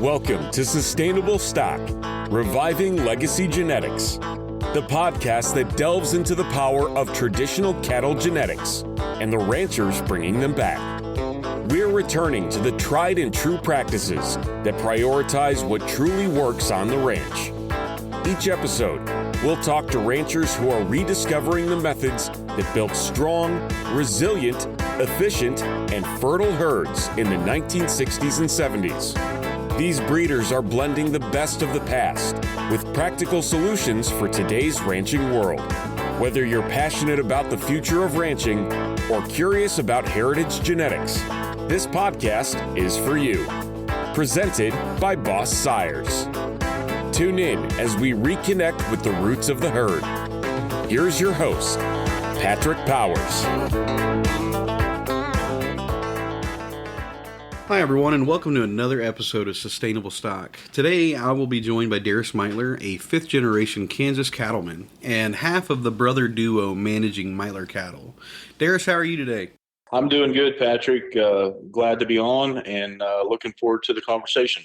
Welcome to Sustainable Stock, Reviving Legacy Genetics, the podcast that delves into the power of traditional cattle genetics and the ranchers bringing them back. We're returning to the tried and true practices that prioritize what truly works on the ranch. Each episode, we'll talk to ranchers who are rediscovering the methods that built strong, resilient, efficient, and fertile herds in the 1960s and 70s. These breeders are blending the best of the past with practical solutions for today's ranching world. Whether you're passionate about the future of ranching or curious about heritage genetics, this podcast is for you. Presented by Boss Sires. Tune in as we reconnect with the roots of the herd. Here's your host, Patrick Powers. Hi everyone, and welcome to another episode of Sustainable Stock. Today I will be joined by Darris Meitler, a fifth generation Kansas cattleman, and half of the brother duo managing Meitler cattle. Darris, how are you today? I'm doing good, Patrick. Glad to be on and looking forward to the conversation.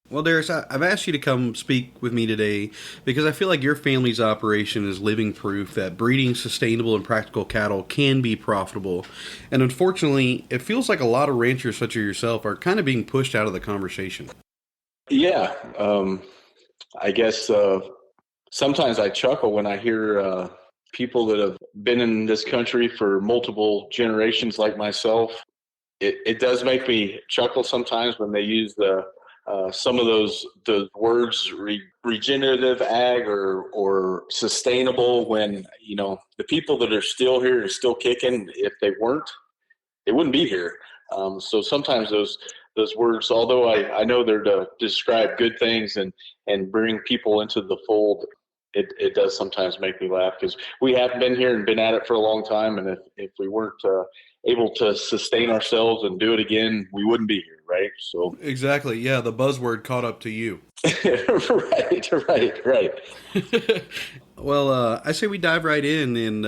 Well, Darris, I've asked you to come speak with me today because I feel like your family's operation is living proof that breeding sustainable and practical cattle can be profitable. And unfortunately, it feels like a lot of ranchers such as yourself are kind of being pushed out of the conversation. Yeah, I guess sometimes I chuckle when I hear people that have been in this country for multiple generations like myself. It does make me chuckle sometimes when they use some of the words regenerative ag or sustainable, when the people that are still here and still kicking, if they weren't, they wouldn't be here. So sometimes those words, although I know they're to describe good things and bring people into the fold, it does sometimes make me laugh because we have been here and been at it for a long time, and if we weren't able to sustain ourselves and do it again, we wouldn't be here, right? So exactly, yeah, the buzzword caught up to you. right. Well, I say we dive right in, and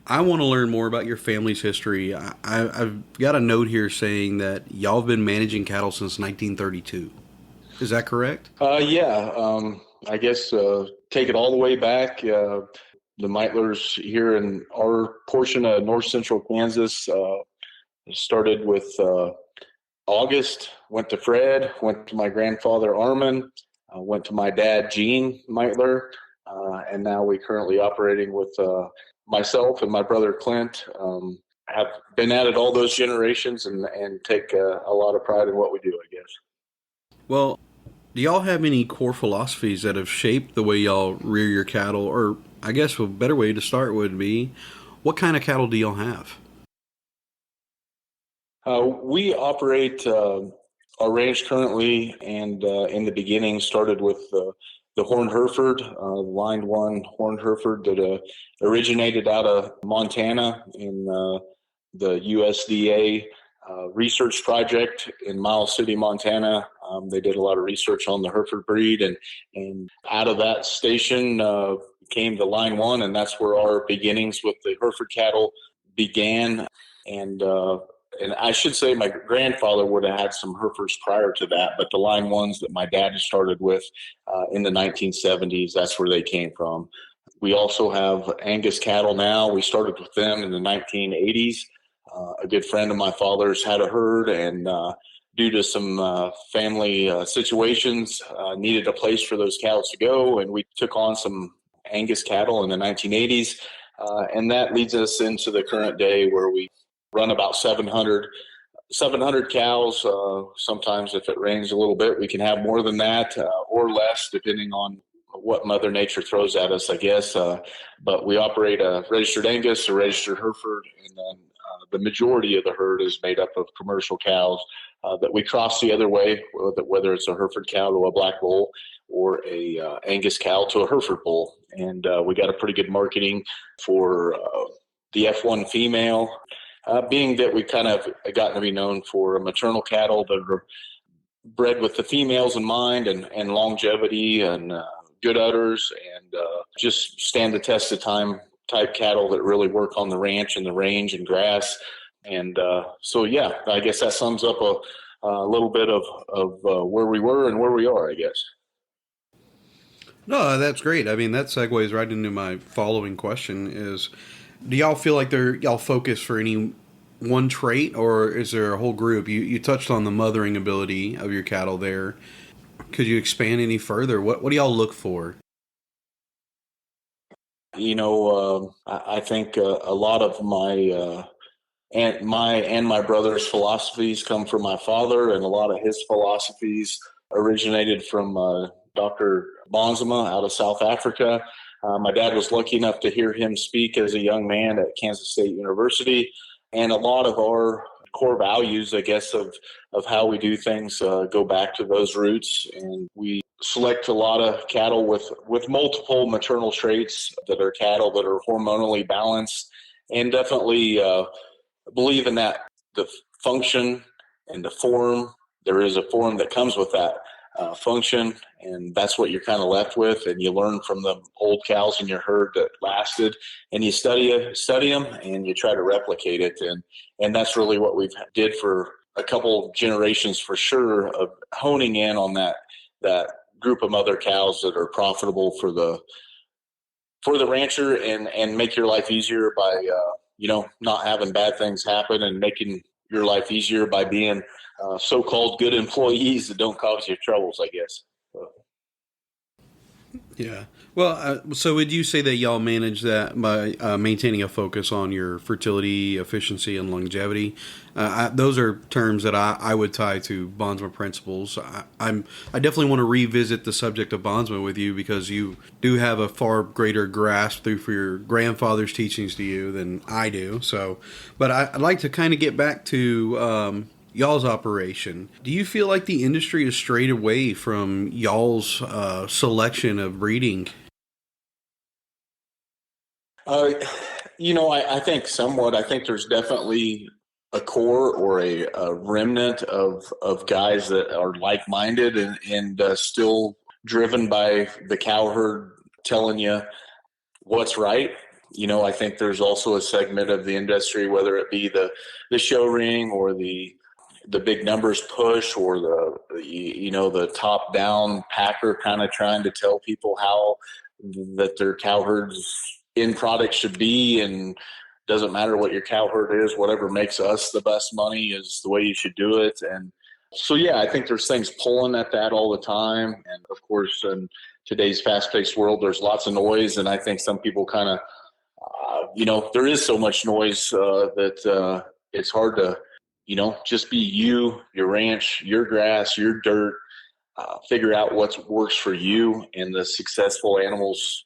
I want to learn more about your family's history. I've got a note here saying that y'all have been managing cattle since 1932. Is that correct? Yeah. I guess take it all the way back. The Meitlers here in our portion of north central Kansas started with August, went to Fred, went to my grandfather Armin, went to my dad Gene Meitler, and now we currently operating with myself and my brother Clint. Have been at it all those generations and take a lot of pride in what we do, I guess. Well, do y'all have any core philosophies that have shaped the way y'all rear your cattle? Or I guess a better way to start would be, what kind of cattle do y'all have? We operate our ranch currently, and in the beginning started with the horned Hereford, lined one horned Hereford that originated out of Montana in the USDA research project in Miles City, Montana. They did a lot of research on the Hereford breed, and out of that station came the line one, and that's where our beginnings with the Hereford cattle began. And I should say my grandfather would have had some Herefords prior to that, but the line ones that my dad had started with in the 1970s, that's where they came from. We also have Angus cattle now. We started with them in the 1980s. A good friend of my father's had a herd, and due to some family situations, needed a place for those cows to go, and we took on some Angus cattle in the 1980s, and that leads us into the current day where we run about 700 cows. Sometimes if it rains a little bit, we can have more than that or less, depending on what Mother Nature throws at us, I guess. But we operate a registered Angus, a registered Hereford, and then the majority of the herd is made up of commercial cows that we cross the other way, whether it's a Hereford cow to a black bull or a Angus cow to a Hereford bull. And we got a pretty good marketing for the F1 female, being that we kind of gotten to be known for maternal cattle that are bred with the females in mind and longevity and good udders and just stand the test of time type cattle that really work on the ranch and the range and grass. And so, yeah, I guess that sums up a little bit of where we were and where we are, I guess. No, that's great. I mean, that segues right into my following question is, do y'all feel like y'all focus for any one trait, or is there a whole group? You touched on the mothering ability of your cattle there. Could you expand any further? What do y'all look for? I think a lot of my brother's philosophies come from my father, and a lot of his philosophies originated from Dr. Bonsma out of South Africa. My dad was lucky enough to hear him speak as a young man at Kansas State University, and a lot of our core values, I guess, of how we do things go back to those roots. And we select a lot of cattle with multiple maternal traits that are cattle that are hormonally balanced, and definitely believe in that the function and the form. There is a form that comes with that function, and that's what you're kind of left with. And you learn from the old cows in your herd that lasted, and you study them, and you try to replicate it. And that's really what we've did for a couple generations for sure, of honing in on that group of mother cows that are profitable for the rancher, and make your life easier by not having bad things happen, and making your life easier by being so-called good employees that don't cause you troubles, I guess. Yeah. Well, so would you say that y'all manage that by maintaining a focus on your fertility, efficiency, and longevity? Those are terms that I would tie to Bonsma principles. I definitely want to revisit the subject of Bonsma with you, because you do have a far greater grasp through for your grandfather's teachings to you than I do. So, but I'd like to kind of get back to y'all's operation. Do you feel like the industry is strayed away from y'all's selection of breeding? I think somewhat. I think there's definitely a core or a remnant of guys that are like-minded and still driven by the cow herd telling you what's right. I think there's also a segment of the industry, whether it be the show ring or the big numbers push, or the top down packer kind of trying to tell people how that their cow herd's end product should be, and doesn't matter what your cow herd is, whatever makes us the best money is the way you should do it. And so, yeah, I think there's things pulling at that all the time. And of course, in today's fast-paced world, there's lots of noise, and I think some people kind of there is so much noise that it's hard to just be you, your ranch, your grass, your dirt, figure out what works for you, and the successful animals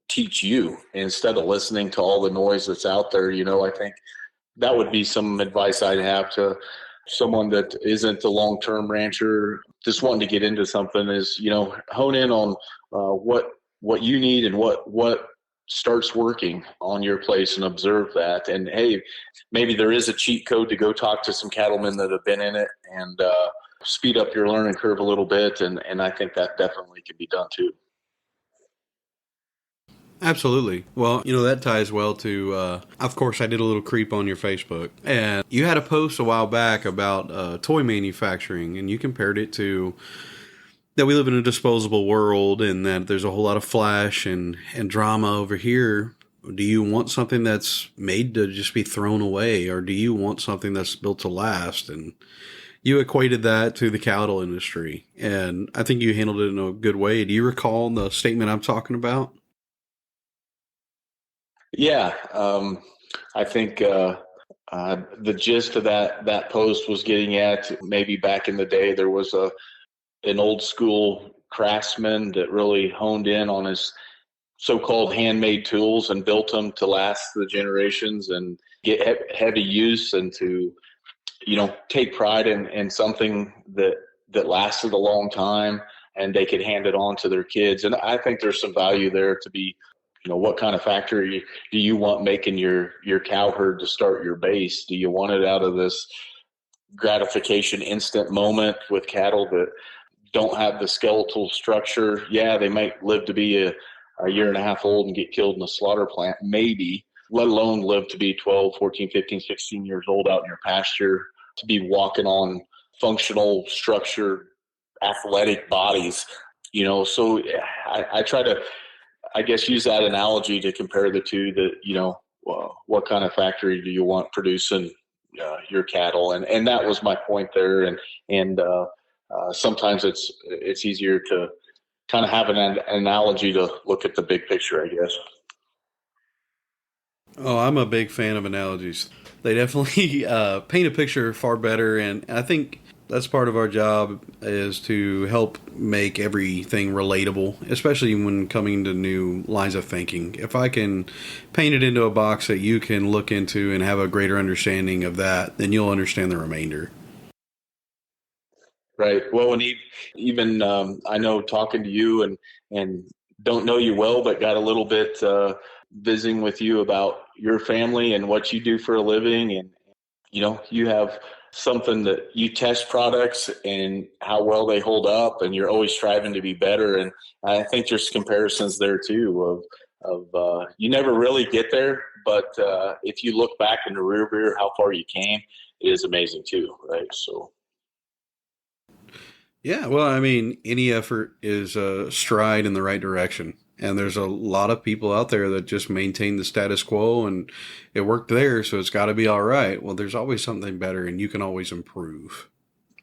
teach you instead of listening to all the noise that's out there. I think that would be some advice I'd have to someone that isn't a long-term rancher just wanting to get into something is, hone in on what you need and what starts working on your place, and observe that. And hey, maybe there is a cheat code to go talk to some cattlemen that have been in it and speed up your learning curve a little bit. And I think that definitely can be done too. Absolutely. Well, that ties well to, of course, I did a little creep on your Facebook, and you had a post a while back about toy manufacturing, and you compared it to that we live in a disposable world, and that there's a whole lot of flash and drama over here. Do you want something that's made to just be thrown away, or do you want something that's built to last? And you equated that to the cattle industry, and I think you handled it in a good way. Do you recall the statement I'm talking about? Yeah, I think the gist of that post was getting at, maybe back in the day there was an old school craftsman that really honed in on his so-called handmade tools and built them to last the generations and get heavy use, and to take pride in something that lasted a long time, and they could hand it on to their kids. And I think there's some value there to be, what kind of factory do you want making your cow herd to start your base? Do you want it out of this gratification instant moment with cattle that don't have the skeletal structure? Yeah, they might live to be a year and a half old and get killed in a slaughter plant, maybe, let alone live to be 12, 14, 15, 16 years old out in your pasture, to be walking on functional, structured, athletic bodies. So I try to, I guess, use that analogy to compare the two. That what kind of factory do you want producing your cattle? And that was my point there. And sometimes it's easier to kind of have an analogy to look at the big picture, I guess. Oh, I'm a big fan of analogies. They definitely paint a picture far better, and I think that's part of our job is to help make everything relatable, especially when coming to new lines of thinking. If I can paint it into a box that you can look into and have a greater understanding of that, then you'll understand the remainder. Right. Well, and even I know talking to you and don't know you well, but got a little bit visiting with you about your family and what you do for a living, and you have something that you test products and how well they hold up, and you're always striving to be better. And I think there's comparisons there too of you never really get there, but if you look back in the rear view how far you came, it is amazing too, right? So. Yeah, well, I mean, any effort is a stride in the right direction. And there's a lot of people out there that just maintain the status quo and it worked there, so it's got to be all right. Well, there's always something better and you can always improve.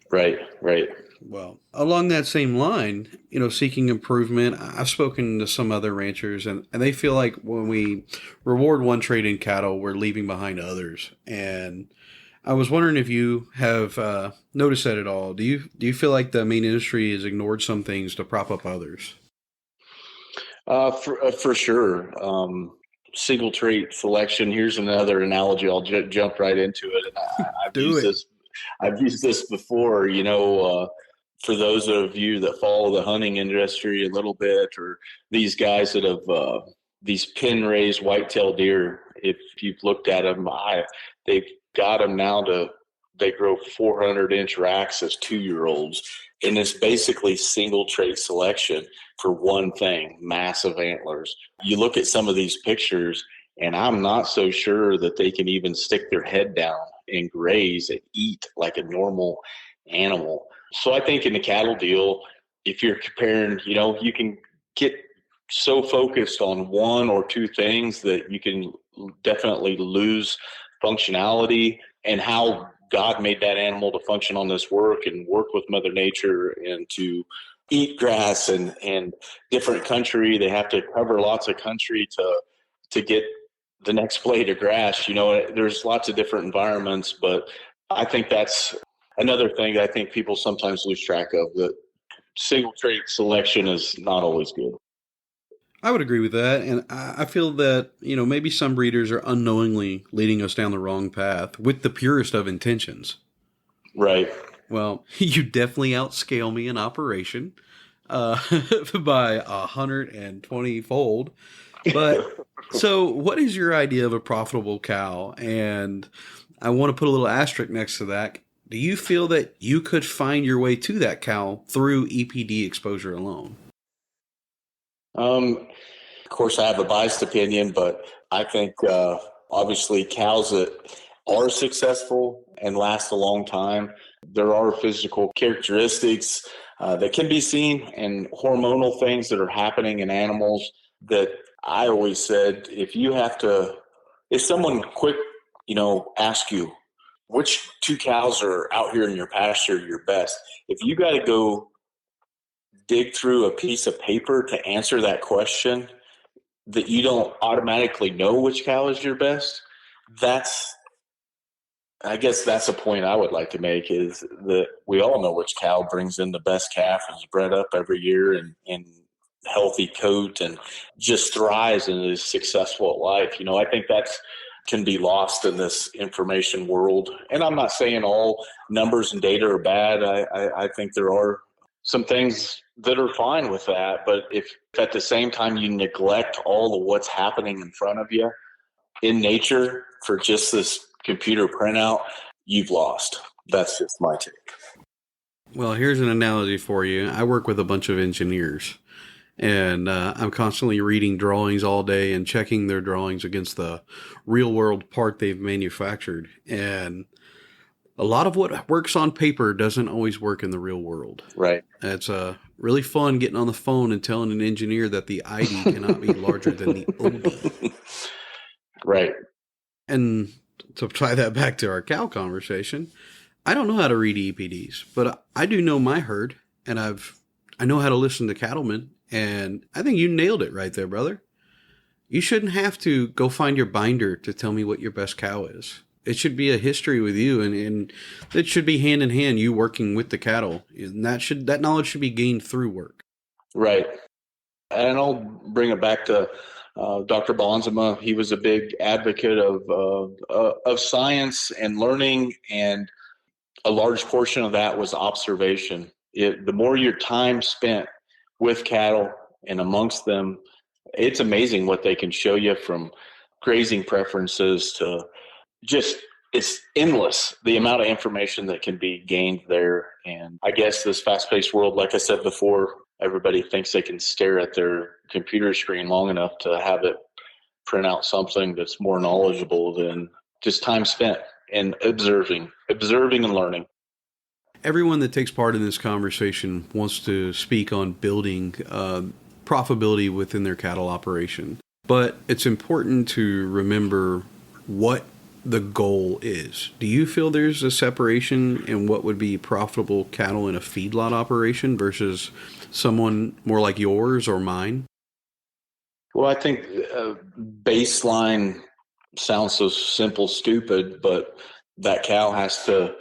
Right, right. Well, along that same line, seeking improvement, I've spoken to some other ranchers and they feel like when we reward one trait in cattle, we're leaving behind others. And I was wondering if you have noticed that at all. Do you feel like the meat industry has ignored some things to prop up others? For sure. Single trait selection. Here's another analogy. I'll jump right into it. I've used this before. For those of you that follow the hunting industry a little bit, or these guys that have these pin raised whitetail deer. If you've looked at them, they've got them now they grow 400-inch racks as 2-year-olds. And it's basically single trait selection for one thing, massive antlers. You look at some of these pictures, and I'm not so sure that they can even stick their head down and graze and eat like a normal animal. So I think in the cattle deal, if you're comparing, you can get so focused on one or two things that you can definitely lose functionality and how God made that animal to function on this work and work with Mother Nature and to eat grass and different country. They have to cover lots of country to get the next blade of grass. There's lots of different environments, but I think that's another thing that I think people sometimes lose track of, that single trait selection is not always good. I would agree with that, and I feel that, maybe some breeders are unknowingly leading us down the wrong path with the purest of intentions. Right. Well, you definitely outscale me in operation by 120-fold. But so what is your idea of a profitable cow? And I want to put a little asterisk next to that. Do you feel that you could find your way to that cow through EPD exposure alone? Of course, I have a biased opinion, but I think obviously cows that are successful and last a long time, there are physical characteristics that can be seen and hormonal things that are happening in animals that I always said, if someone quick, ask you, which two cows are out here in your pasture your best? If you got to go dig through a piece of paper to answer that question, that you don't automatically know which cow is your best, I guess that's a point I would like to make, is that we all know which cow brings in the best calf and is bred up every year and healthy coat and just thrives and is successful at life. I think that's can be lost in this information world. And I'm not saying all numbers and data are bad. I think there are some things that are fine with that. But if at the same time you neglect all of what's happening in front of you in nature for just this computer printout, you've lost. That's just my take. Well, here's an analogy for you. I work with a bunch of engineers, and I'm constantly reading drawings all day and checking their drawings against the real world part they've manufactured. And A lot of what works on paper doesn't always work in the real world. Right. It's really fun getting on the phone and telling an engineer that the ID cannot be larger than the OD. Right. And to tie that back to our cow conversation, I don't know how to read EPDs, but I do know my herd, and I know how to listen to cattlemen, and I think you nailed it right there, brother. You shouldn't have to go find your binder to tell me what your best cow is. It should be a history with you, and it should be hand in hand, you working with the cattle. And that knowledge should be gained through work. Right. And I'll bring it back to Dr. Bonsma. He was a big advocate of science and learning, and a large portion of that was observation. The more your time spent with cattle and amongst them, it's amazing what they can show you, from grazing preferences to it's endless, the amount of information that can be gained there. And I guess this fast-paced world, like I said before, everybody thinks they can stare at their computer screen long enough to have it print out something that's more knowledgeable than just time spent in observing and learning. Everyone that takes part in this conversation wants to speak on building profitability within their cattle operation. But it's important to remember what the goal is. Do you feel there's a separation in what would be profitable cattle in a feedlot operation versus someone more like yours or mine? Well, I think baseline sounds so simple, stupid, but that cow has to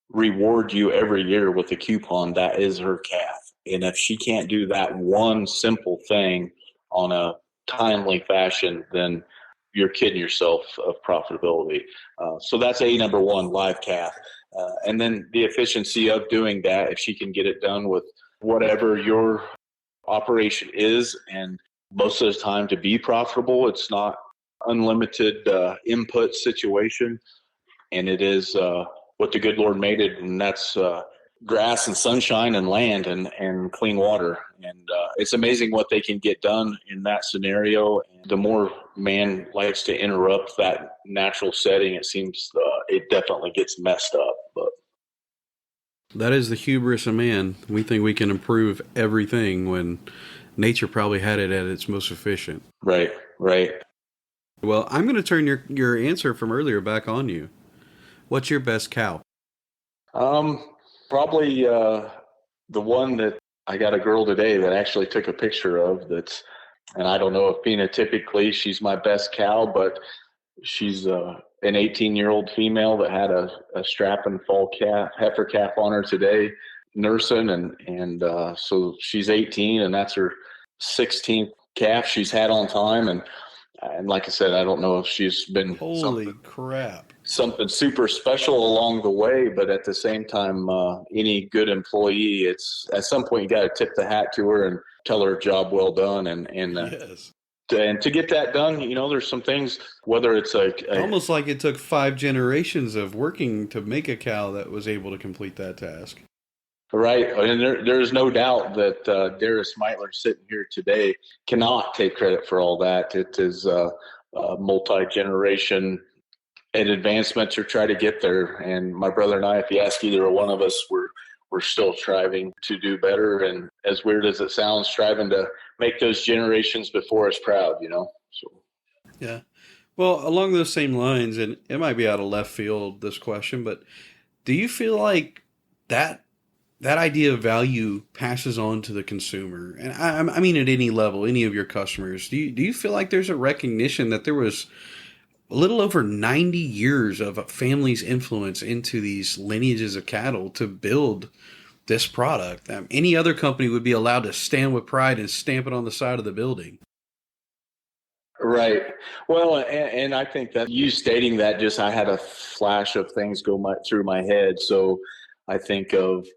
reward you every year with a coupon that is her calf. And if she can't do that one simple thing on a timely fashion, then you're kidding yourself of profitability. So that's number one, live calf. And then the efficiency of doing that, if she can get it done with whatever your operation is, and most of the time to be profitable, it's not unlimited input situation, and it is what the good Lord made it, and that's grass and sunshine and land and clean water. And it's amazing what they can get done in that scenario. And the more man likes to interrupt that natural setting, it seems it definitely gets messed up. But that is the hubris of man. We think we can improve everything when nature probably had it at its most efficient. Right. Well, I'm going to turn your answer from earlier back on you. What's your best cow? Probably the one that I got a girl today that actually took a picture of, and I don't know if phenotypically she's my best cow, but she's an 18-year-old female that had a strapping fall heifer calf on her today, nursing, and so she's 18, and that's her 16th calf she's had on time. And like I said, I don't know if she's been something super special along the way, but at the same time, any good employee, it's at some point you got to tip the hat to her and tell her job well done. Yes. And to get that done, there's some things, whether it's almost like it took 5 generations of working to make a cow that was able to complete that task. Right. And there's no doubt that Darris Meitler sitting here today cannot take credit for all that. It is a multi-generation and advancement to try to get there. And my brother and I, if you ask either one of us, we're still striving to do better. And as weird as it sounds, striving to make those generations before us proud, So. Yeah. Well, along those same lines, and it might be out of left field, this question, but do you feel like that idea of value passes on to the consumer? And I mean, at any level, any of your customers, do you feel like there's a recognition that there was a little over 90 years of a family's influence into these lineages of cattle to build this product? Any other company would be allowed to stand with pride and stamp it on the side of the building. Right. Well, and I think that you stating that, I had a flash of things go through my head. So I think of,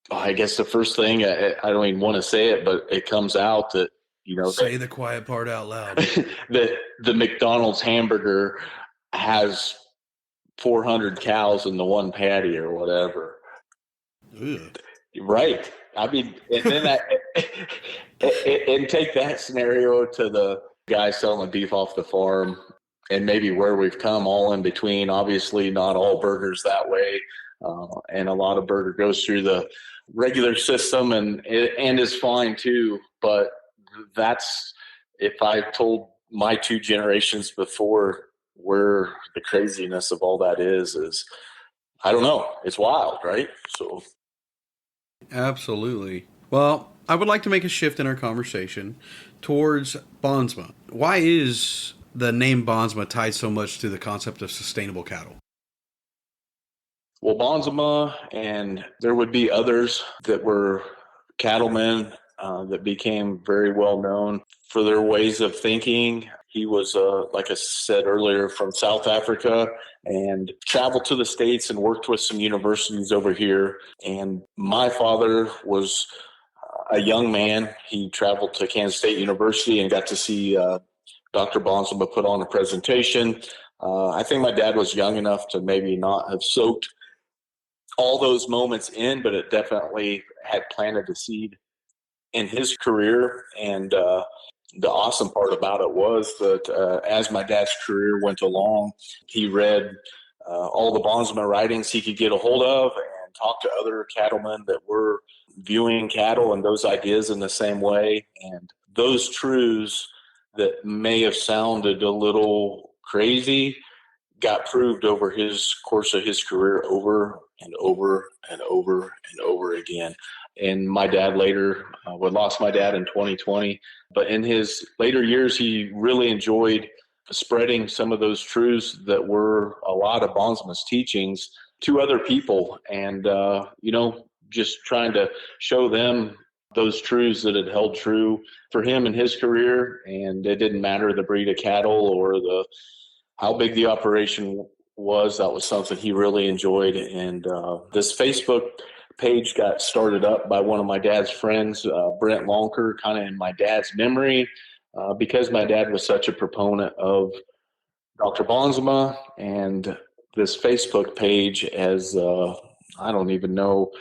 I guess the first thing, I don't even want to say it, but it comes out that, say the quiet part out loud. the McDonald's hamburger has 400 cows in the one patty or whatever. Ugh. Right. I mean, and then and take that scenario to the guy selling the beef off the farm, and maybe where we've come all in between. Obviously, not all birders that way. And a lot of birder goes through the regular system and is fine too. But that's, if I told my two generations before where the craziness of all that is I don't know. It's wild, right? So. Absolutely. Well, I would like to make a shift in our conversation towards Bonsma. Why is the name Bonsma tied so much to the concept of sustainable cattle? Well, Bonsma, and there would be others that were cattlemen that became very well known for their ways of thinking. He was, like I said earlier, from South Africa and traveled to the States and worked with some universities over here. And my father was a young man. He traveled to Kansas State University and got to see Dr. Bonsma put on a presentation. I think my dad was young enough to maybe not have soaked all those moments in, but it definitely had planted a seed in his career. And the awesome part about it was that as my dad's career went along, he read all the Bonsma writings he could get a hold of and talked to other cattlemen that were viewing cattle and those ideas in the same way. And those truths that may have sounded a little crazy got proved over his course of his career over and over and over and over again. And my dad later, we lost my dad in 2020, but in his later years, he really enjoyed spreading some of those truths that were a lot of Bonsma's teachings to other people. And, just trying to show them those truths that had held true for him in his career. And it didn't matter the breed of cattle or how big the operation was. That was something he really enjoyed. And this Facebook page got started up by one of my dad's friends, Brent Lonker, kind of in my dad's memory, because my dad was such a proponent of Dr. Bonsma. And this Facebook page, as I don't even know,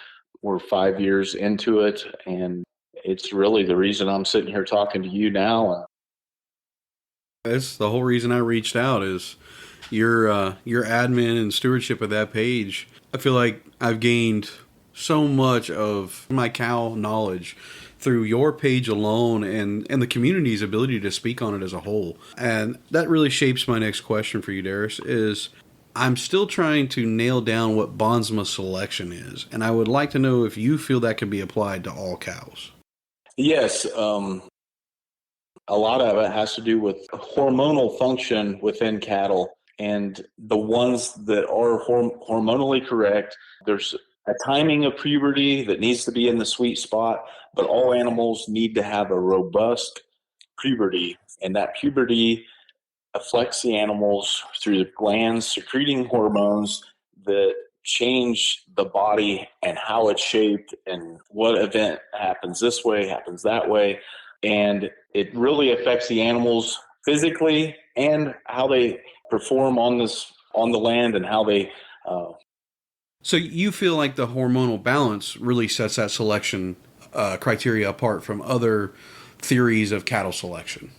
we're 5 years into it. And it's really the reason I'm sitting here talking to you now. That's the whole reason I reached out, is your admin and stewardship of that page. I feel like I've gained so much of my cow knowledge through your page alone and the community's ability to speak on it as a whole. And that really shapes my next question for you, Darris, is I'm still trying to nail down what Bonsma selection is. And I would like to know if you feel that can be applied to all cows. Yes. A lot of it has to do with hormonal function within cattle. And the ones that are hormonally correct, there's a timing of puberty that needs to be in the sweet spot, but all animals need to have a robust puberty. And that puberty affects the animals through the glands secreting hormones that change the body and how it's shaped and what event happens this way, happens that way. And it really affects the animals physically and how they perform on the land and how they. So you feel like the hormonal balance really sets that selection criteria apart from other theories of cattle selection?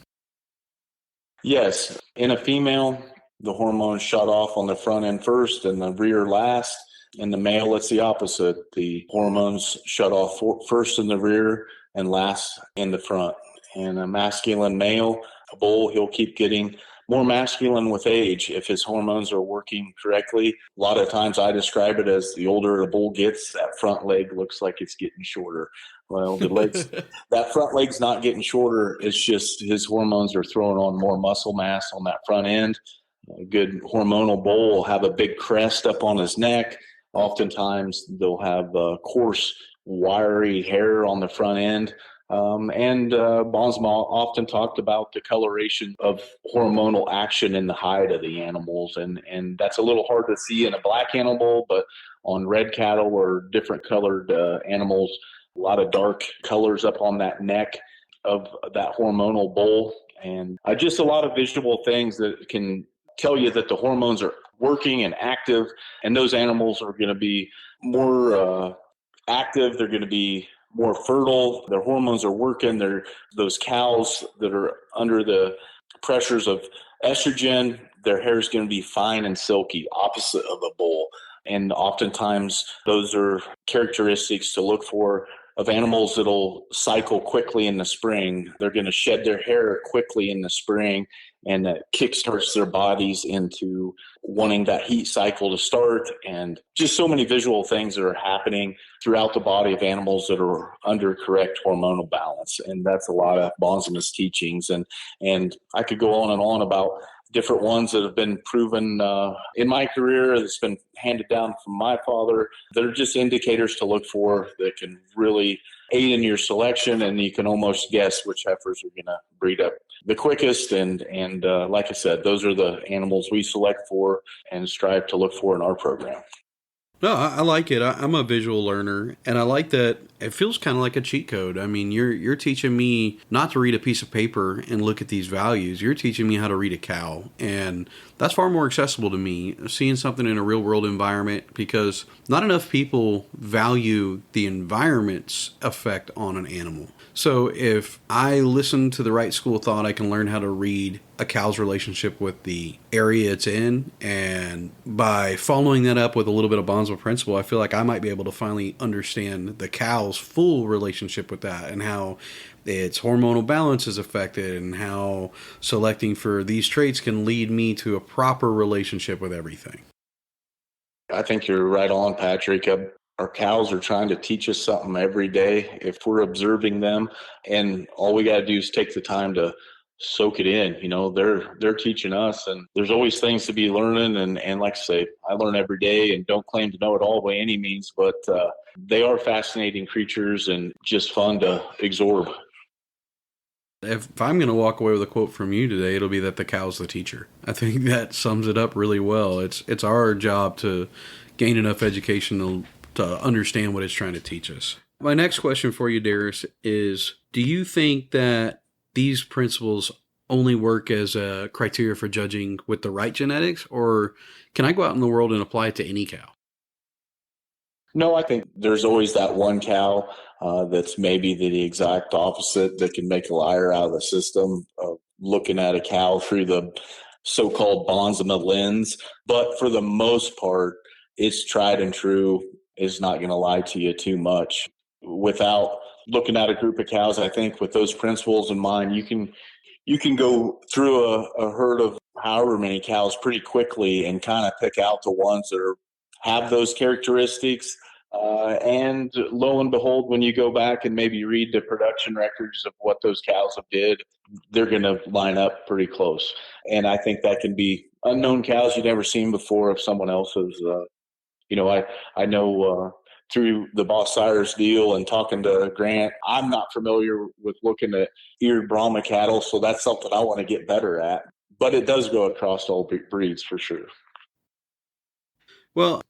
Yes. In a female, the hormones shut off on the front end first and the rear last. In the male, it's the opposite. The hormones shut off first in the rear and last in the front. And a masculine male, a bull, he'll keep getting more masculine with age if his hormones are working correctly. A lot of times I describe it as the older the bull gets, that front leg looks like it's getting shorter. Well, that front leg's not getting shorter. It's just his hormones are throwing on more muscle mass on that front end. A good hormonal bull will have a big crest up on his neck. Oftentimes they'll have coarse, wiry hair on the front end. And Bonsma often talked about the coloration of hormonal action in the hide of the animals. And that's a little hard to see in a black animal, but on red cattle or different colored animals, a lot of dark colors up on that neck of that hormonal bull. And just a lot of visual things that can tell you that the hormones are working and active, and those animals are going to be more active. They're going to be more fertile. Their hormones are working. They're those cows that are under the pressures of estrogen. their hair is going to be fine and silky, opposite of a bull. And oftentimes those are characteristics to look for of animals that'll cycle quickly in the spring. They're going to shed their hair quickly in the spring, and that kickstarts their bodies into wanting that heat cycle to start. And just so many visual things that are happening throughout the body of animals that are under correct hormonal balance. And that's a lot of Bonsma's teachings. And I could go on and on about different ones that have been proven in my career, that's been handed down from my father. They're just indicators to look for that can really aid in your selection, and you can almost guess which heifers are going to breed up the quickest. And like I said, those are the animals we select for and strive to look for in our program. No, I like it. I'm a visual learner, and I like that it feels kind of like a cheat code. I mean, you're teaching me not to read a piece of paper and look at these values. You're teaching me how to read a cow, and that's far more accessible to me, seeing something in a real-world environment, because not enough people value the environment's effect on an animal. So if I listen to the right school of thought, I can learn how to read a cow's relationship with the area it's in. And by following that up with a little bit of Bonsma principle, I feel like I might be able to finally understand the cow's full relationship with that, and how its hormonal balance is affected, and how selecting for these traits can lead me to a proper relationship with everything. I think you're right on, Patrick. Our cows are trying to teach us something every day if we're observing them, and all we got to do is take the time to soak it in. You know, they're teaching us, and there's always things to be learning. And like I say, I learn every day and don't claim to know it all by any means, but they are fascinating creatures and just fun to absorb. If I'm going to walk away with a quote from you today, it'll be that the cow's the teacher. I think that sums it up really well. It's our job to gain enough education to understand what it's trying to teach us. My next question for you, Darris, is do you think that these principles only work as a criteria for judging with the right genetics, or can I go out in the world and apply it to any cow? No, I think there's always that one cow that's maybe the exact opposite that can make a liar out of the system, looking at a cow through the so-called Bonsma lens. But for the most part, it's tried and true. Is not going to lie to you too much. Without looking at a group of cows, I think with those principles in mind, you can go through a herd of however many cows pretty quickly and kind of pick out the ones that have those characteristics. And lo and behold, when you go back and maybe read the production records of what those cows have did, they're going to line up pretty close. And I think that can be unknown cows you've never seen before of someone else's. I know through the Boss Sires deal and talking to Grant, I'm not familiar with looking at eared Brahma cattle, so that's something I want to get better at. But it does go across all breeds for sure. Well,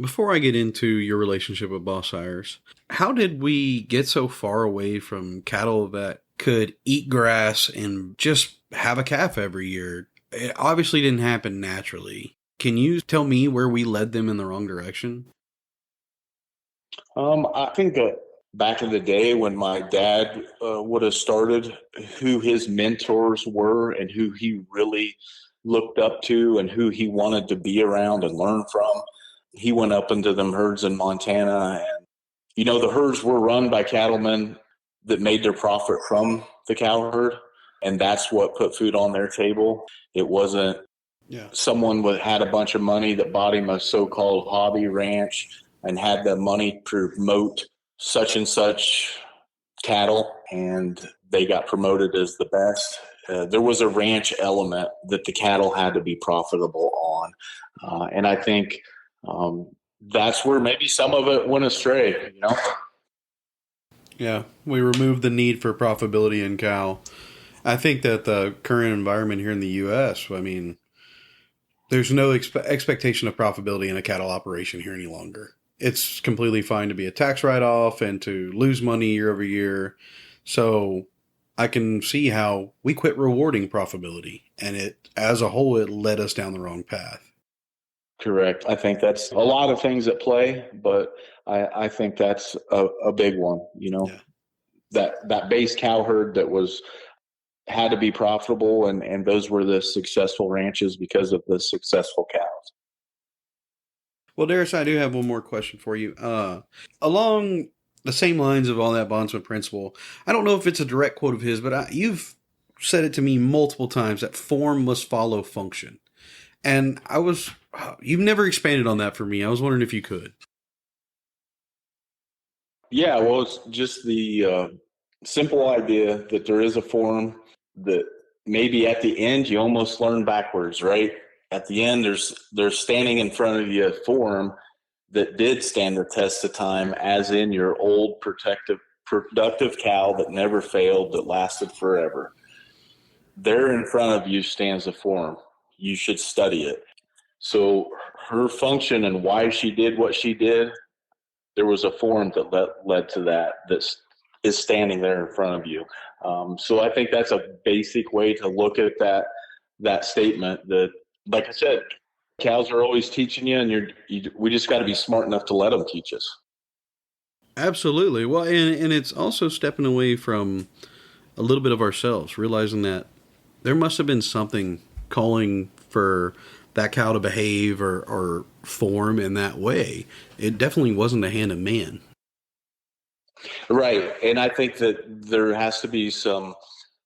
before I get into your relationship with Boss Sires, how did we get so far away from cattle that could eat grass and just have a calf every year? It obviously didn't happen naturally. Can you tell me where we led them in the wrong direction? I think back in the day when my dad would have started, who his mentors were and who he really looked up to and who he wanted to be around and learn from, he went up into them herds in Montana. And, the herds were run by cattlemen that made their profit from the cow herd. And that's what put food on their table. It wasn't someone had a bunch of money that bought him a so-called hobby ranch and had the money to promote such and such cattle, and they got promoted as the best. There was a ranch element that the cattle had to be profitable on. And I think that's where maybe some of it went astray, Yeah, we removed the need for profitability in cow. I think that the current environment here in the U.S., there's no expectation of profitability in a cattle operation here any longer. It's completely fine to be a tax write-off and to lose money year over year. So I can see how we quit rewarding profitability, and as a whole, it led us down the wrong path. Correct. I think that's a lot of things at play, but I think that's a big one, that base cow herd that was had to be profitable, and those were the successful ranches because of the successful cows. Well, Darris, I do have one more question for you. Along the same lines of all that Bonsma principle, I don't know if it's a direct quote of his, but you've said it to me multiple times that form must follow function. And you've never expanded on that for me. I was wondering if you could. Yeah, well, it's just the simple idea that there is a form that maybe at the end you almost learn backwards, right? At the end, there's standing in front of you a form that did stand the test of time, as in your old productive cow that never failed, that lasted forever. There in front of you stands a form. You should study it. So her function and why she did what she did, there was a form that led to that is standing there in front of you. So I think that's a basic way to look at that statement. That, like I said, cows are always teaching you, and we just got to be smart enough to let them teach us. Absolutely. Well, and it's also stepping away from a little bit of ourselves, realizing that there must have been something calling for that cow to behave or form in that way. It definitely wasn't the hand of man. Right. And I think that there has to be some,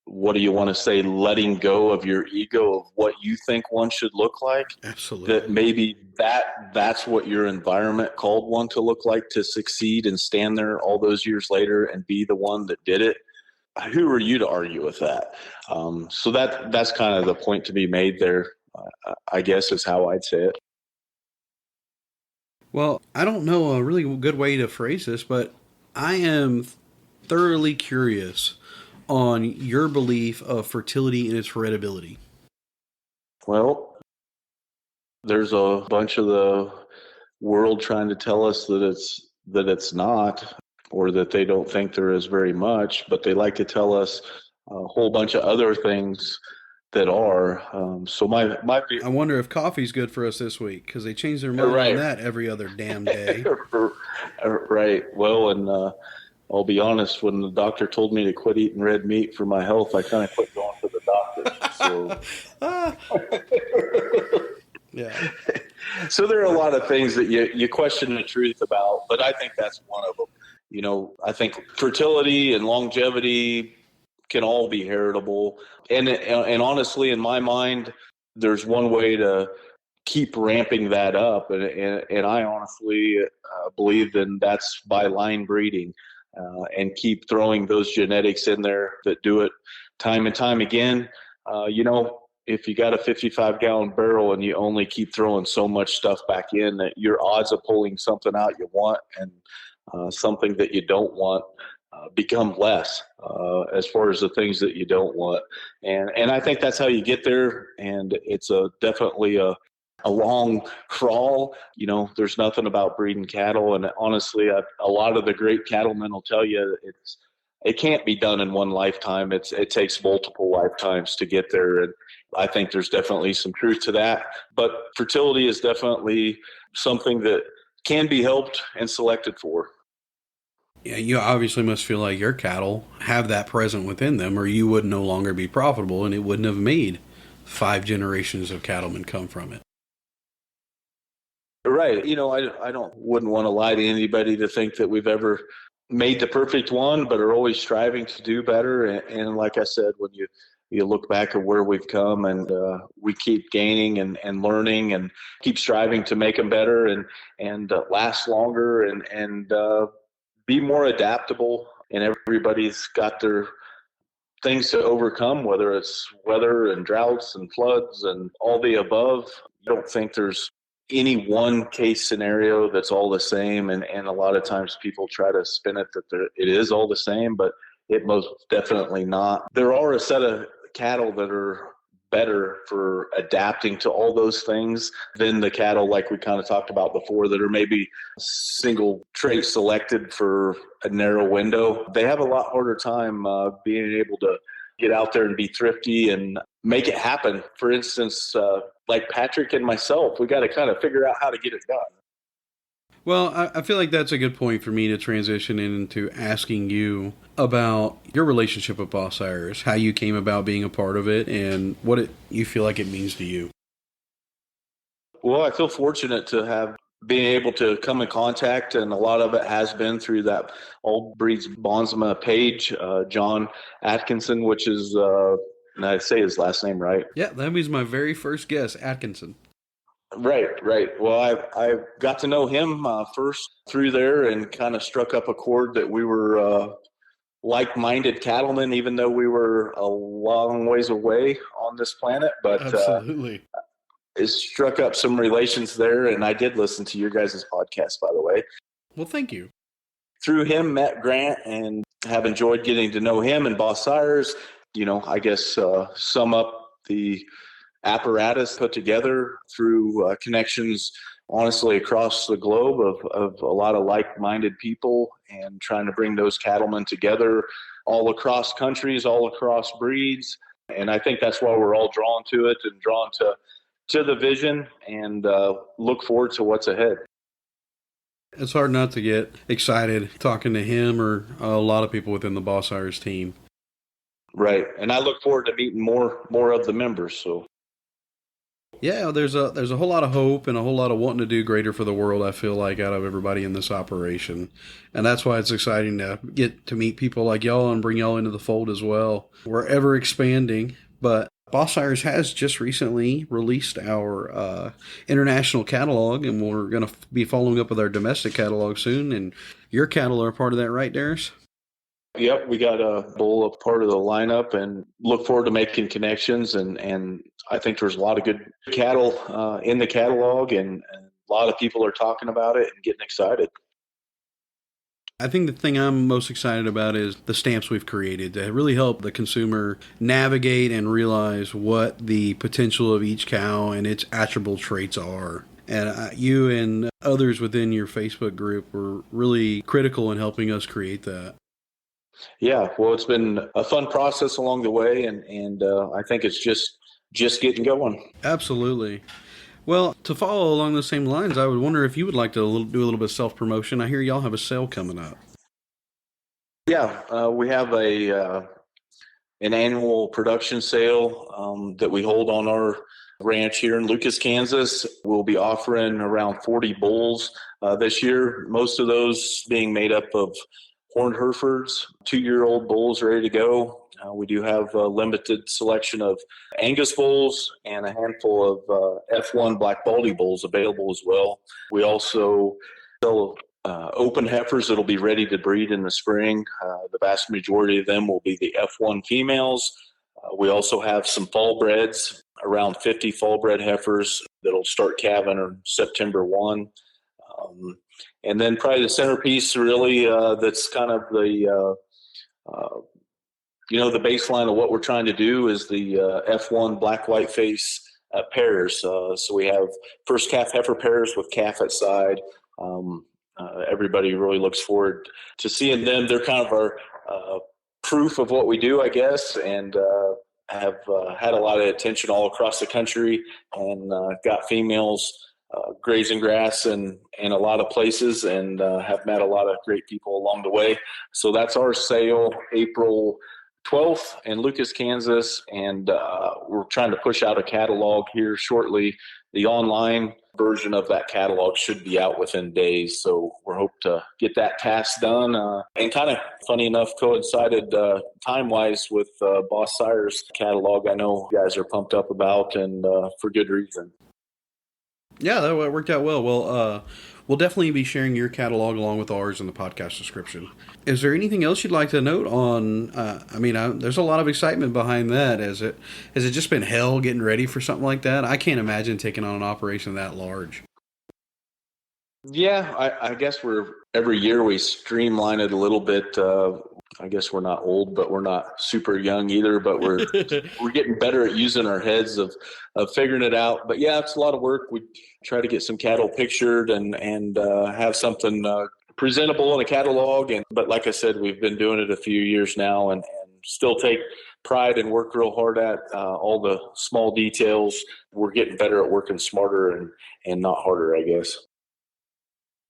what do you want to say, letting go of your ego of what you think one should look like. Absolutely. That maybe that's what your environment called one to look like, to succeed and stand there all those years later and be the one that did it. Who are you to argue with that? So that's kind of the point to be made there, I guess, is how I'd say it. Well, I don't know a really good way to phrase this, but I am thoroughly curious on your belief of fertility and its heritability. Well, there's a bunch of the world trying to tell us that it's not, or that they don't think there is very much, but they like to tell us a whole bunch of other things that are. So my I wonder if coffee's good for us this week, because they change their mind on that every other damn day. Right. Well, and I'll be honest, when the doctor told me to quit eating red meat for my health, I kind of quit going to the doctor. So. Yeah. So there are a lot of things that you question the truth about, but I think that's one of them. I think fertility and longevity can all be heritable. And honestly, in my mind, there's one way to keep ramping that up. And I honestly believe that that's by line breeding, and keep throwing those genetics in there that do it time and time again. If you got a 55-gallon barrel and you only keep throwing so much stuff back in, that your odds of pulling something out you want and something that you don't want become less, as far as the things that you don't want. And I think that's how you get there. And it's definitely a long crawl. There's nothing about breeding cattle. And honestly, a lot of the great cattlemen will tell you it can't be done in one lifetime. It takes multiple lifetimes to get there. And I think there's definitely some truth to that. But fertility is definitely something that can be helped and selected for. Yeah, you obviously must feel like your cattle have that present within them, or you would no longer be profitable, and it wouldn't have made 5 generations of cattlemen come from it. Right. I wouldn't want to lie to anybody to think that we've ever made the perfect one, but are always striving to do better. And like I said, when you look back at where we've come, and we keep gaining and learning and keep striving to make them better and last longer and be more adaptable. And everybody's got their things to overcome, whether it's weather and droughts and floods and all the above. I don't think there's any one case scenario that's all the same. And a lot of times people try to spin it that it is all the same, but it most definitely not. There are a set of cattle that are better for adapting to all those things than the cattle, like we kind of talked about before, that are maybe single trait selected for a narrow window. They have a lot harder time being able to get out there and be thrifty and make it happen. For instance, like Patrick and myself, we got to kind of figure out how to get it done. Well, I feel like that's a good point for me to transition into asking you about your relationship with Boss Irish, how you came about being a part of it, and you feel like it means to you. Well, I feel fortunate to have been able to come in contact, and a lot of it has been through that Old Breeds Bonsma page, John Atkinson, which is, and I say his last name right. Yeah, that was my very first guess, Atkinson. Right. Well, I got to know him first through there and kind of struck up a chord that we were like-minded cattlemen, even though we were a long ways away on this planet. But Absolutely. it struck up some relations there, and I did listen to your guys' podcast, by the way. Well, thank you. Through him, met Grant, and have enjoyed getting to know him and Boss Sires. I guess sum up the apparatus put together through connections, honestly, across the globe of a lot of like-minded people, and trying to bring those cattlemen together all across countries, all across breeds. And I think that's why we're all drawn to it and drawn to the vision, and look forward to what's ahead. It's hard not to get excited talking to him or a lot of people within the Boss Irish team. Right. And I look forward to meeting more of the members. So yeah, there's a whole lot of hope and a whole lot of wanting to do greater for the world, I feel like, out of everybody in this operation. And that's why it's exciting to get to meet people like y'all and bring y'all into the fold as well. We're ever expanding, but Boss Irish has just recently released our international catalog, and we're going to be following up with our domestic catalog soon. And your cattle are a part of that, right, Darris? Yep, we got a bull a part of the lineup, and look forward to making connections. And I think there's a lot of good cattle in the catalog, and a lot of people are talking about it and getting excited. I think the thing I'm most excited about is the stamps we've created to really help the consumer navigate and realize what the potential of each cow and its attributable traits are. And you and others within your Facebook group were really critical in helping us create that. Yeah, well, it's been a fun process along the way, and I think it's just getting going. Absolutely. Well, to follow along the same lines, I would wonder if you would like to do a little bit of self-promotion. I hear y'all have a sale coming up. Yeah, we have an annual production sale that we hold on our ranch here in Lucas, Kansas. We'll be offering around 40 bulls this year, most of those being made up of horned Herefords, 2-year-old bulls ready to go. We do have a limited selection of Angus bulls and a handful of F1 black baldy bulls available as well. We also sell open heifers that'll be ready to breed in the spring. The vast majority of them will be the F1 females. We also have some fall breds, around 50 fall bred heifers that'll start calving on September 1. And then probably the centerpiece really that's kind of the the baseline of what we're trying to do is the F1 black white face pairs. So we have first calf heifer pairs with calf at side. Everybody really looks forward to seeing them. They're kind of our proof of what we do, I guess, and have had a lot of attention all across the country, and got females grazing grass in a lot of places, and have met a lot of great people along the way. So that's our sale, April 12th in Lucas, Kansas, and we're trying to push out a catalog here shortly. The online version of that catalog should be out within days, so we're hoping to get that task done. And kind of funny enough, coincided time-wise with Boss Sire's catalog. I know you guys are pumped up about, and for good reason. Yeah, that worked out well. Well, we'll definitely be sharing your catalog along with ours in the podcast description. Is there anything else you'd like to note on? There's a lot of excitement behind that. Has it just been hell getting ready for something like that? I can't imagine taking on an operation that large. Yeah, I guess every year we streamline it a little bit. I guess we're not old, but we're not super young either. But we're getting better at using our heads of figuring it out. But yeah, it's a lot of work. We try to get some cattle pictured and have something presentable in a catalog. But like I said, we've been doing it a few years now, and still take pride and work real hard at all the small details. We're getting better at working smarter and not harder, I guess.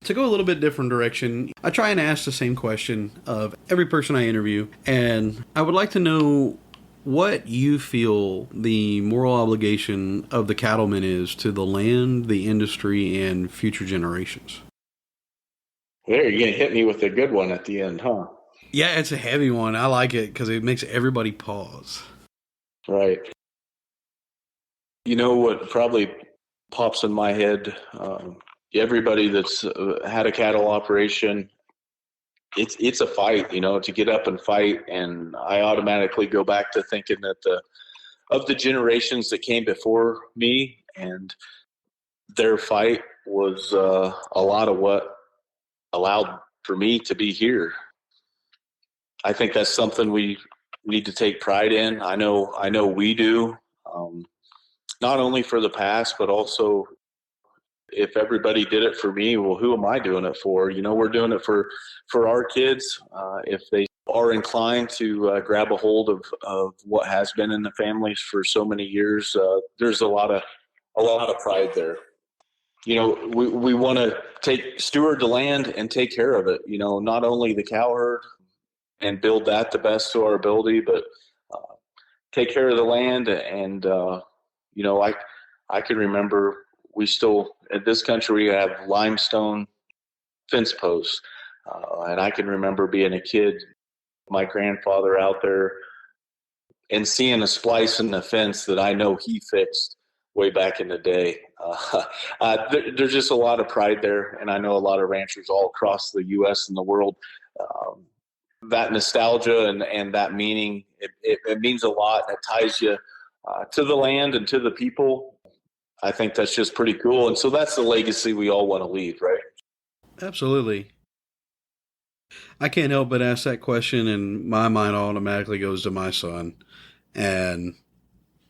To go a little bit different direction, I try and ask the same question of every person I interview, and I would like to know what you feel the moral obligation of the cattleman is to the land, the industry, and future generations. There, you're going to hit me with a good one at the end, huh? Yeah, it's a heavy one. I like it because it makes everybody pause. Right. You know what probably pops in my head? Everybody that's had a cattle operation, it's a fight, to get up and fight. And I automatically go back to thinking that of the generations that came before me, and their fight was a lot of what allowed for me to be here. I think that's something we need to take pride in. I know we do, not only for the past, but also if everybody did it for me, well, who am I doing it for? We're doing it for our kids. If they are inclined to grab a hold of what has been in the families for so many years, there's a lot of pride there. We want to steward the land and take care of it. Not only the cow herd and build that the best to our ability, but take care of the land. And I can remember we still, in this country, we have limestone fence posts. And I can remember being a kid, my grandfather out there, and seeing a splice in the fence that I know he fixed way back in the day. There's just a lot of pride there. And I know a lot of ranchers all across the U.S. and the world, that nostalgia and that meaning, it means a lot. It ties you to the land and to the people. I think that's just pretty cool. And so that's the legacy we all want to leave, right? Absolutely. I can't help but ask that question, and my mind automatically goes to my son. And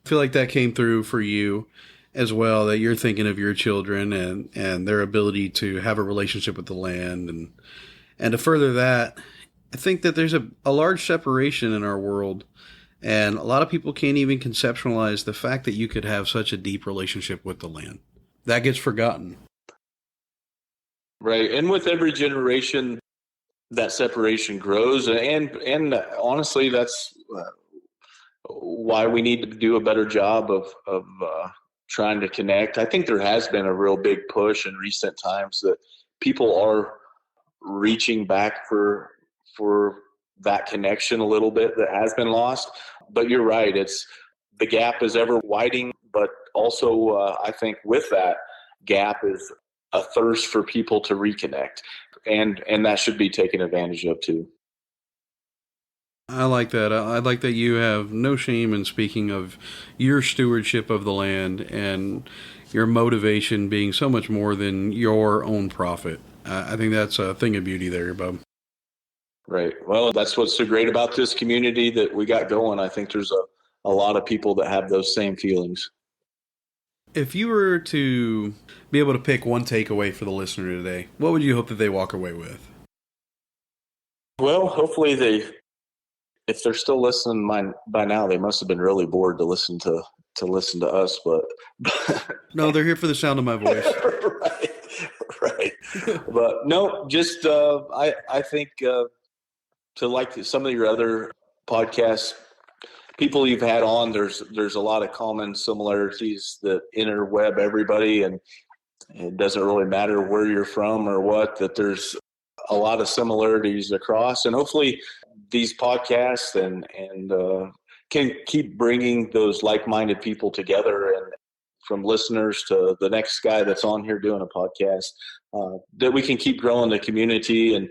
I feel like that came through for you as well, that you're thinking of your children and their ability to have a relationship with the land. And to further that, I think that there's a large separation in our world. And a lot of people can't even conceptualize the fact that you could have such a deep relationship with the land. That gets forgotten. Right. And with every generation, that separation grows. And honestly, that's why we need to do a better job of trying to connect. I think there has been a real big push in recent times that people are reaching back for that connection a little bit that has been lost. But you're right, the gap is ever widening, but also I think with that gap is a thirst for people to reconnect, and that should be taken advantage of too. I like that. I like that you have no shame in speaking of your stewardship of the land and your motivation being so much more than your own profit. I think that's a thing of beauty there, Bob. Right. Well, that's what's so great about this community that we got going. I think there's a lot of people that have those same feelings. If you were to be able to pick one takeaway for the listener today, what would you hope that they walk away with? Well, hopefully if they're still listening by now, they must have been really bored to listen to us, but no, they're here for the sound of my voice. Right. But no, just I think to like some of your other podcasts, people you've had on, there's a lot of common similarities that interweb everybody, and it doesn't really matter where you're from or what, that there's a lot of similarities across. And hopefully these podcasts and can keep bringing those like-minded people together, and from listeners to the next guy that's on here doing a podcast, that we can keep growing the community, and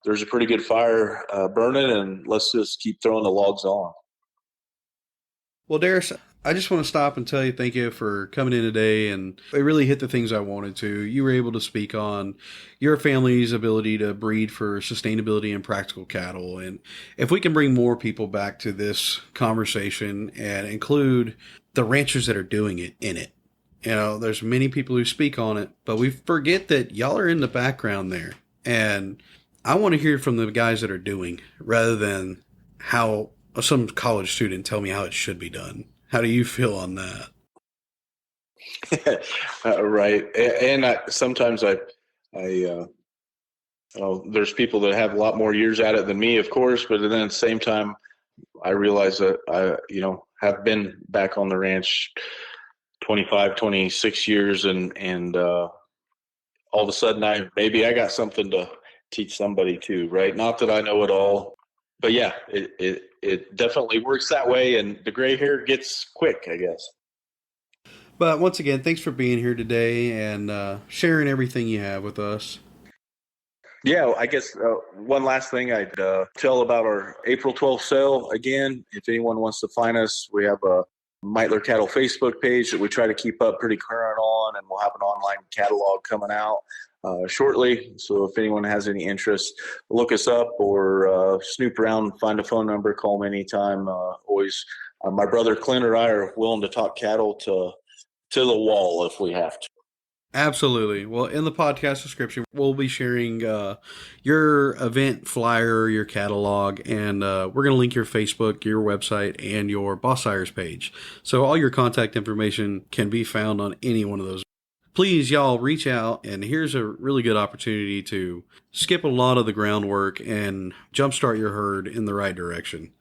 there's a pretty good fire burning, and let's just keep throwing the logs on. Well, Darris, I just want to stop and tell you thank you for coming in today, and it really hit the things I wanted to. You were able to speak on your family's ability to breed for sustainability and practical cattle, and if we can bring more people back to this conversation and include the ranchers that are doing it in it. There's many people who speak on it, but we forget that y'all are in the background there, and I want to hear from the guys that are doing, rather than how some college student tell me how it should be done. How do you feel on that? Right. And sometimes There's people that have a lot more years at it than me, of course, but then at the same time, I realize that I, have been back on the ranch 25, 26 years, and all of a sudden I got something to teach somebody too, right? Not that I know it all, but yeah, it definitely works that way, and the gray hair gets quick, I guess. But once again, thanks for being here today and sharing everything you have with us. Yeah, I guess one last thing I'd tell about our April 12th sale. Again, if anyone wants to find us, we have a Meitler Cattle Facebook page that we try to keep up pretty current on, and we'll have an online catalog coming out shortly. So if anyone has any interest, look us up or snoop around, find a phone number, call me anytime. Always, my brother Clint or I are willing to talk cattle to the wall if we have to. Absolutely. Well, in the podcast description, we'll be sharing your event flyer, your catalog, and we're going to link your Facebook, your website, and your Boss Sires page. So all your contact information can be found on any one of those. Please, y'all, reach out, and here's a really good opportunity to skip a lot of the groundwork and jumpstart your herd in the right direction.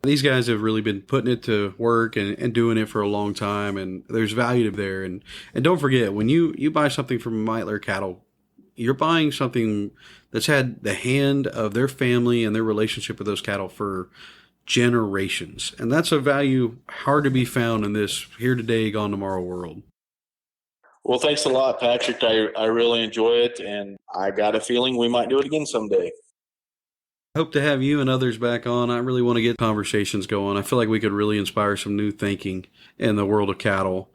These guys have really been putting it to work and doing it for a long time, and there's value there. And don't forget, when you buy something from Meitler Cattle, you're buying something that's had the hand of their family and their relationship with those cattle for generations. And that's a value hard to be found in this here today, gone tomorrow world. Well, thanks a lot, Patrick. I really enjoy it, and I got a feeling we might do it again someday. Hope to have you and others back on. I really want to get conversations going. I feel like we could really inspire some new thinking in the world of cattle.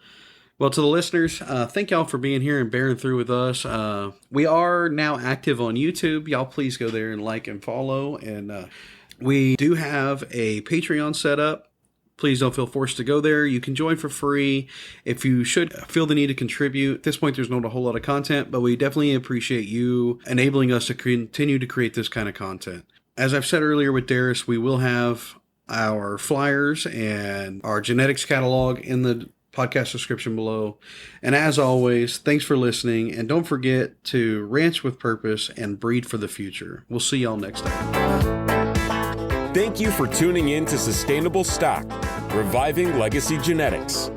Well, to the listeners, thank y'all for being here and bearing through with us. We are now active on YouTube. Y'all please go there and like and follow. And we do have a Patreon set up. Please don't feel forced to go there. You can join for free if you should feel the need to contribute. At this point, there's not a whole lot of content, but we definitely appreciate you enabling us to continue to create this kind of content. As I've said earlier with Darris, we will have our flyers and our genetics catalog in the podcast description below. And as always, thanks for listening. And don't forget to ranch with purpose and breed for the future. We'll see y'all next time. Thank you for tuning in to Sustainable Stock, Reviving Legacy Genetics.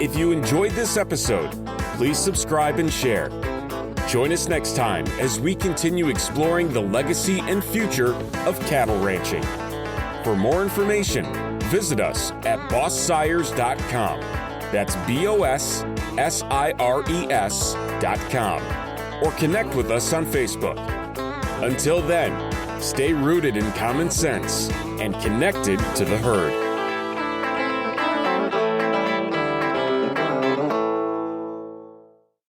If you enjoyed this episode, please subscribe and share. Join us next time as we continue exploring the legacy and future of cattle ranching. For more information, visit us at bosssires.com. That's BOSSIRES.com. Or connect with us on Facebook. Until then, stay rooted in common sense and connected to the herd.